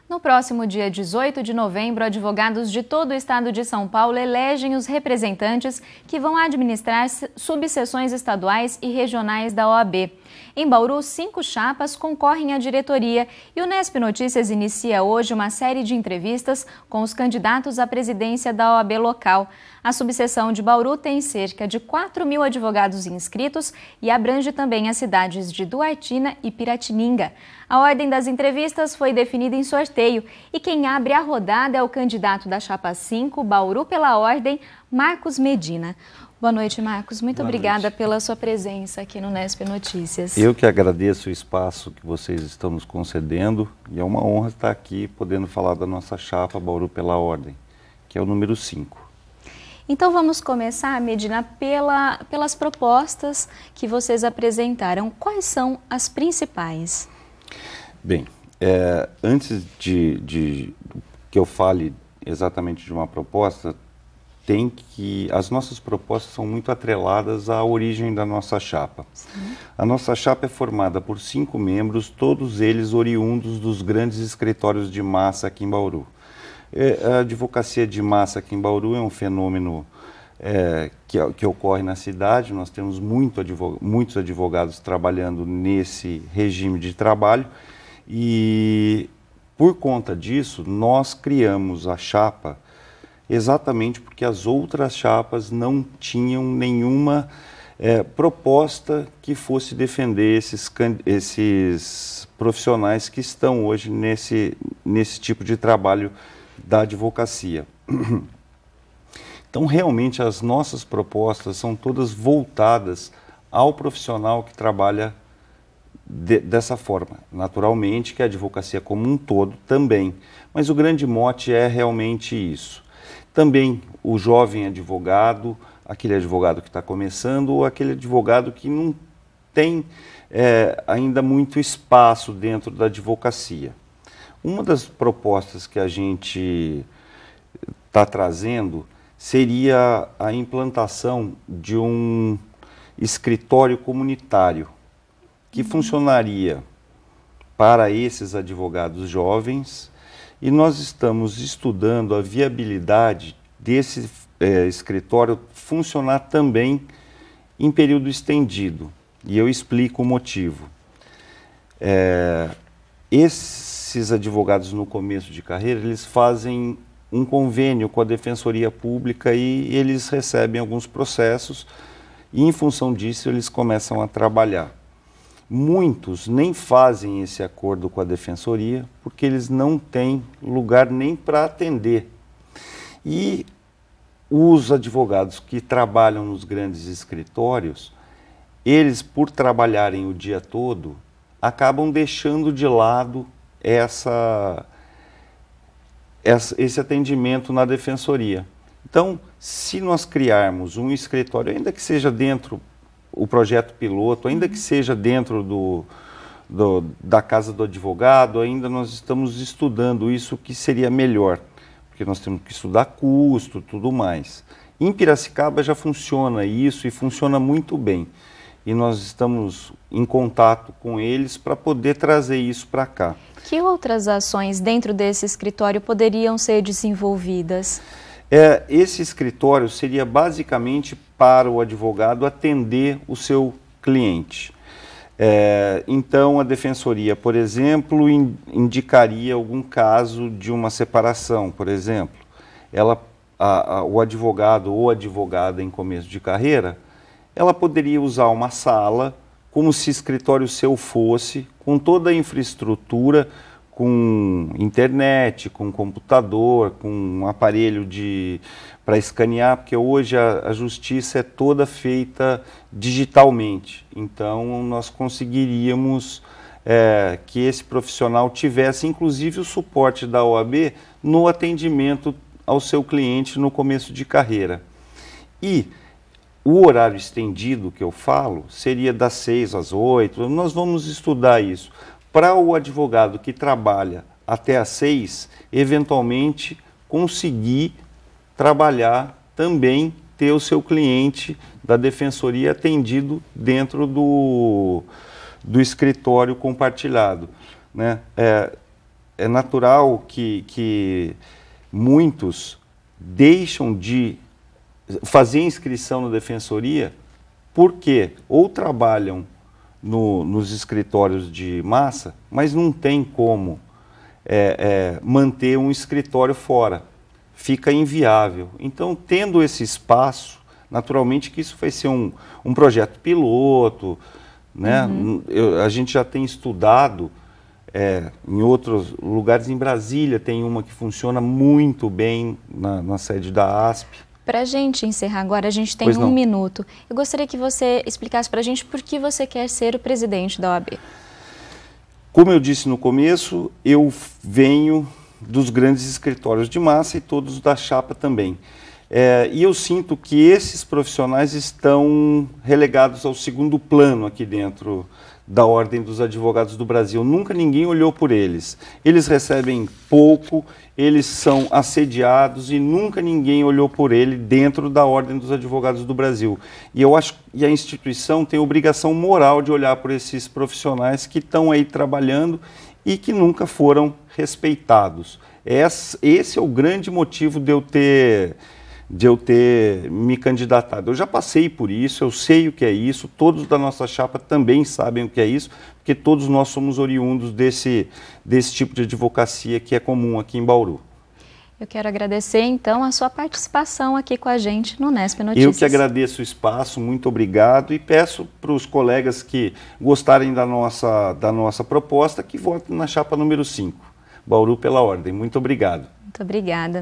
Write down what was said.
No próximo dia 18 de novembro, advogados de todo o estado de São Paulo elegem os representantes que vão administrar subseções estaduais e regionais da OAB. Em Bauru, 5 chapas concorrem à diretoria e o Nesp Notícias inicia hoje uma série de entrevistas com os candidatos à presidência da OAB local. A subseção de Bauru tem cerca de 4.000 advogados inscritos e abrange também as cidades de Duartina e Piratininga. A ordem das entrevistas foi definida em sorteio e quem abre a rodada é o candidato da chapa 5, Bauru pela ordem, Marcos Medina. Boa noite, Marcos. Muito obrigada pela sua presença aqui no Nesp Notícias. Eu que agradeço o espaço que vocês estão nos concedendo e é uma honra estar aqui podendo falar da nossa chapa Bauru pela ordem, que é o número 5. Então vamos começar, Medina, pelas propostas que vocês apresentaram. Quais são as principais? Bem, antes de que eu fale exatamente de uma proposta, as nossas propostas são muito atreladas à origem da nossa chapa. Sim. A nossa chapa é formada por 5 membros, todos eles oriundos dos grandes escritórios de massa aqui em Bauru. A advocacia de massa aqui em Bauru é um fenômeno que ocorre na cidade. Nós temos muitos advogados trabalhando nesse regime de trabalho e, por conta disso, nós criamos a chapa exatamente porque as outras chapas não tinham nenhuma proposta que fosse defender esses profissionais que estão hoje nesse tipo de trabalho da advocacia. Então, realmente, as nossas propostas são todas voltadas ao profissional que trabalha dessa forma. Naturalmente que a advocacia como um todo também, mas o grande mote é realmente isso. Também o jovem advogado, aquele advogado que está começando ou aquele advogado que não tem ainda muito espaço dentro da advocacia. Uma das propostas que a gente está trazendo seria a implantação de um escritório comunitário que funcionaria para esses advogados jovens. E nós estamos estudando a viabilidade desse escritório funcionar também em período estendido. E eu explico o motivo. Esses advogados no começo de carreira, eles fazem um convênio com a Defensoria Pública e eles recebem alguns processos e, em função disso, eles começam a trabalhar. Muitos nem fazem esse acordo com a Defensoria porque eles não têm lugar nem para atender. E os advogados que trabalham nos grandes escritórios, eles, por trabalharem o dia todo, acabam deixando de lado esse atendimento na Defensoria. Então, se nós criarmos um escritório, ainda que seja dentro o projeto piloto, ainda que seja dentro da casa do advogado, ainda nós estamos estudando isso, que seria melhor, porque nós temos que estudar custo, tudo mais. Em Piracicaba já funciona isso e funciona muito bem. E nós estamos em contato com eles para poder trazer isso para cá. Que outras ações dentro desse escritório poderiam ser desenvolvidas? Esse escritório seria basicamente para o advogado atender o seu cliente. Então, a Defensoria, por exemplo, indicaria algum caso de uma separação, por exemplo. O advogado ou advogada em começo de carreira, ela poderia usar uma sala como se escritório seu fosse, com toda a infraestrutura, com internet, com computador, com um aparelho para escanear, porque hoje a justiça é toda feita digitalmente. Então, nós conseguiríamos que esse profissional tivesse, inclusive, o suporte da OAB no atendimento ao seu cliente no começo de carreira. E o horário estendido que eu falo seria das 6 às 8, nós vamos estudar isso. Para o advogado que trabalha até às 6, eventualmente conseguir trabalhar também, ter o seu cliente da Defensoria atendido dentro do escritório compartilhado, né? é natural que muitos deixam de fazer inscrição na defensoria porque ou trabalham nos escritórios de massa, mas não tem como manter um escritório fora. Fica inviável. Então, tendo esse espaço, naturalmente que isso vai ser um projeto piloto, né? A gente já tem estudado em outros lugares. Em Brasília tem uma que funciona muito bem na sede da ASP. Para a gente encerrar agora, a gente tem um minuto. Eu gostaria que você explicasse para a gente por que você quer ser o presidente da OAB. Como eu disse no começo, eu venho dos grandes escritórios de massa e todos da chapa também. E eu sinto que esses profissionais estão relegados ao segundo plano aqui dentro da Ordem dos Advogados do Brasil. Nunca ninguém olhou por eles. Eles recebem pouco, eles são assediados e nunca ninguém olhou por ele dentro da Ordem dos Advogados do Brasil. E eu acho que a instituição tem obrigação moral de olhar por esses profissionais que estão aí trabalhando e que nunca foram respeitados. Esse é o grande motivo de eu ter me candidatado. Eu já passei por isso, eu sei o que é isso, todos da nossa chapa também sabem o que é isso, porque todos nós somos oriundos desse tipo de advocacia que é comum aqui em Bauru. Eu quero agradecer, então, a sua participação aqui com a gente no Nesp Notícias. Eu que agradeço o espaço, muito obrigado, e peço para os colegas que gostarem da nossa proposta que votem na chapa número 5, Bauru pela Ordem. Muito obrigado. Muito obrigada.